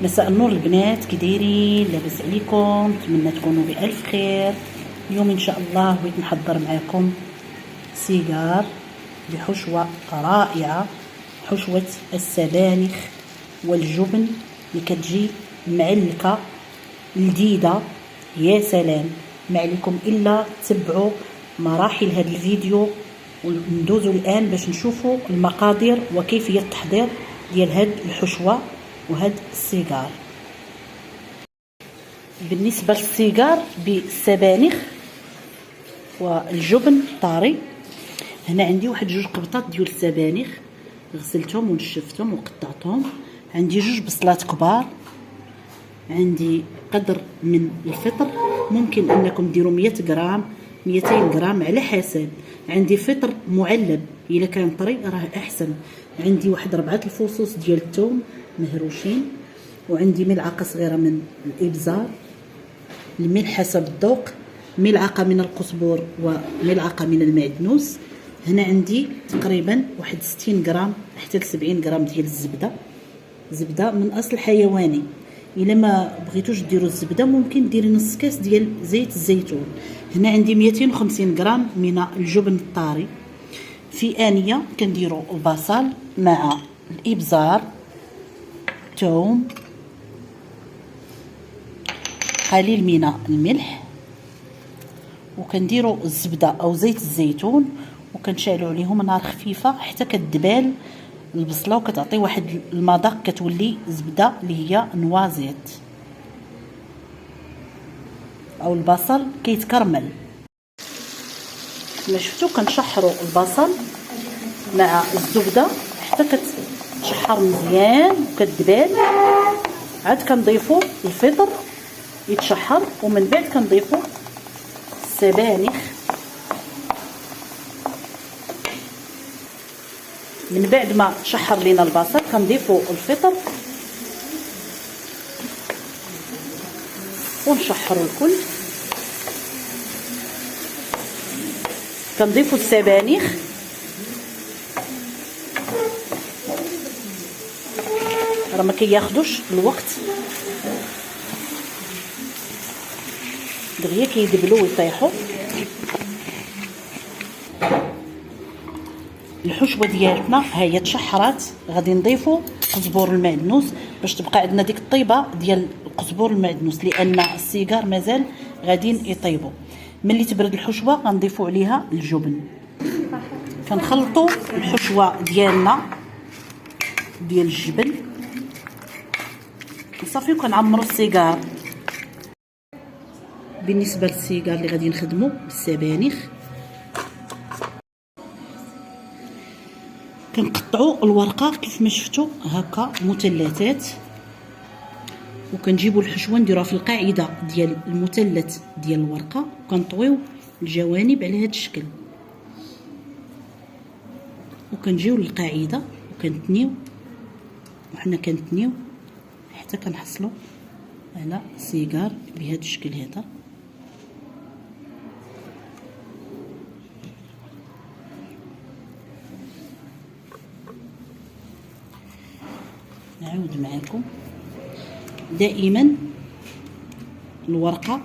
مساء النور البنات، كي دايرين؟ لاباس عليكم؟ نتمنى تكونوا بألف خير. اليوم ان شاء الله بغيت نحضر معكم سيجار بحشوه رائعه، حشوه السبانخ والجبن اللي كتجي معلكه لذيذه. يا سلام، ما عليكم الا تتبعوا مراحل هذا الفيديو، وندوزوا الان باش نشوفوا المقادير وكيفيه التحضير ديال هاد الحشوه وهاد السيجار. بالنسبه للسيجار بالسبانخ والجبن الطري، هنا عندي واحد 2 قبطات ديال السبانخ غسلتهم ونشفتهم وقطعتهم. عندي 2 بصلات كبار، عندي قدر من الفطر، ممكن انكم ديروا 100 غرام 200 غرام على حسب. عندي فطر معلب، الا كان طري راه احسن. عندي واحد 4 الفصوص ديال الثوم مهروشين، وعندي ملعقه صغيره من الابزار، الملح حسب الذوق، ملعقه من القزبر وملعقه من المعدنوس. هنا عندي تقريبا واحد 60 غرام حتى ل 70 غرام ديال الزبده، زبده من اصل حيواني. الا ما بغيتوش ديروا الزبده ممكن ديري نص كاس ديال زيت الزيتون. هنا عندي 250 غرام من الجبن الطاري. في انيه كنديروا البصل مع الابزار، ثوم، قليل من الملح، وكنديروا الزبده او زيت الزيتون، وكنشعلوا عليهم نار خفيفه حتى كتدبال البصله وكتعطي واحد المذاق، كتولي زبده اللي هي نوازيت او البصل كيتكرمل. كما شفتوا كنشحروا البصل مع الزبده حتى كتشحر مزيان وكتدبال. عاد كنضيفوا الفطر يتشحر، ومن بعد كنضيفوا السبانخ. من بعد ما تشحر لينا البصل كنضيفوا الفطر ونشحروا الكل. كنضيفوا السبانخ، راه ما كياخذوش الوقت، دغيا كيدبلوا ويطيحوا. الحشوه ديالتنا ها هي تشحرات، غادي نضيفوا قزبور المعدنوس باش تبقى عندنا ديك الطيبه ديال القزبور المعدنوس، لان السيجار مازال غاديين يطيبوا. ملي تبرد الحشوه غنضيفوا عليها الجبن. كنخلطوا الحشوه ديالنا ديال الجبن صافي، وكنعمروا السيجار. بالنسبه للسيجار اللي غادي نخدموا بالسبانخ، كنقطعوا الورقه كيف ما شفتوا هكا مثلثات، وكنجيبوا الحشوه نديروها في القاعده ديال المثلث ديال الورقه، وكنطويو الجوانب على هذا الشكل، وكنجيو للقاعده وكنتنيو، وحنا كنتنيو حتى كنحصلوا على سيجار بهذا الشكل هذا. نعاود معكم، دائما الورقه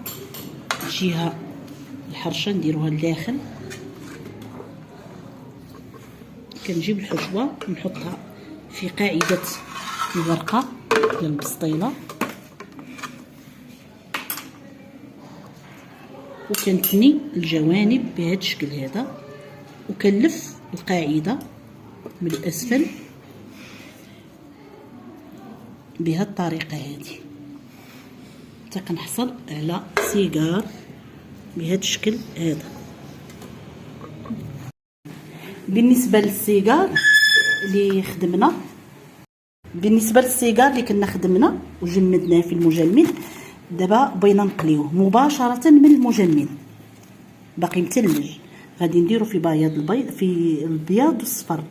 الجهه الحرشه نديروها لداخل. كنجيب الحشوه ونحطها في قاعده الورقه ديال البسطيله، وكنتني الجوانب بهذا الشكل هذا، وكنلف القاعده من الاسفل بهذه الطريقه هذه حتى كنحصل على سيجار بهذا الشكل هذا. بالنسبه للسيجار اللي خدمنا، بالنسبه للسيجار اللي كنا خدمنا وجمدناه في المجمد، دابا بغينا نقليوه مباشره من المجمد، باقي متلج. غادي نديرو في بياض البيض، في البياض والصفر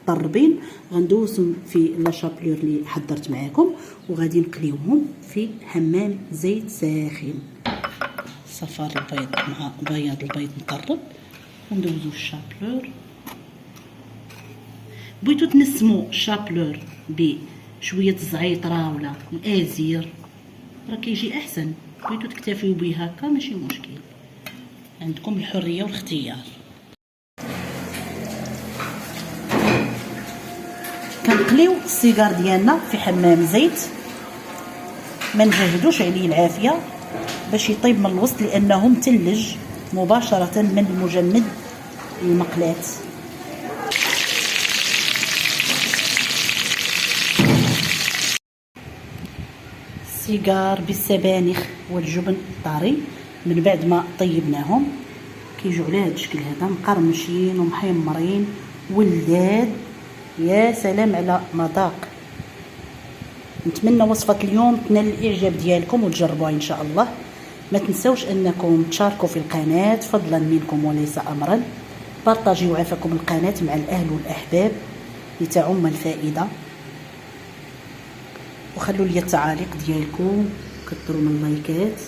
طربين، غندوزهم في لاشابلور اللي حضرت معاكم، وغادي نقليوهم في حمام زيت ساخن. صفار البيض مع بياض البيض مطرب، وندوزو الشابلور. بغيتو تنسمو الشابلور شويه الزعيطره ولا الازير راه كيجي احسن. بغيتو تكتفيو به هكا ماشي مشكل، عندكم الحريه والاختيار. كنقليو السيجار ديالنا في حمام زيت، ما نجهدوش عليه العافيه باش يطيب من الوسط لانه مثلج مباشره من المجمد المقلاة. السيجار بالسبانخ والجبن الطري من بعد ما طيبناهم كيجيو على هذا الشكل هذا، مقرمشين ومحمرين ولذاذ. يا سلام على مذاق. نتمنى وصفه اليوم تنال الاعجاب ديالكم وتجربوها ان شاء الله. ما تنسوش انكم تشاركوا في القناه فضلا منكم وليس امرا. بارطاجيو عافاكم القناه مع الاهل والاحباب لتعم الفائده، وخلوا لي التعاليق ديالكم، كثروا من اللايكات،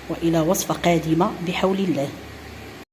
والى وصفه قادمه بحول الله.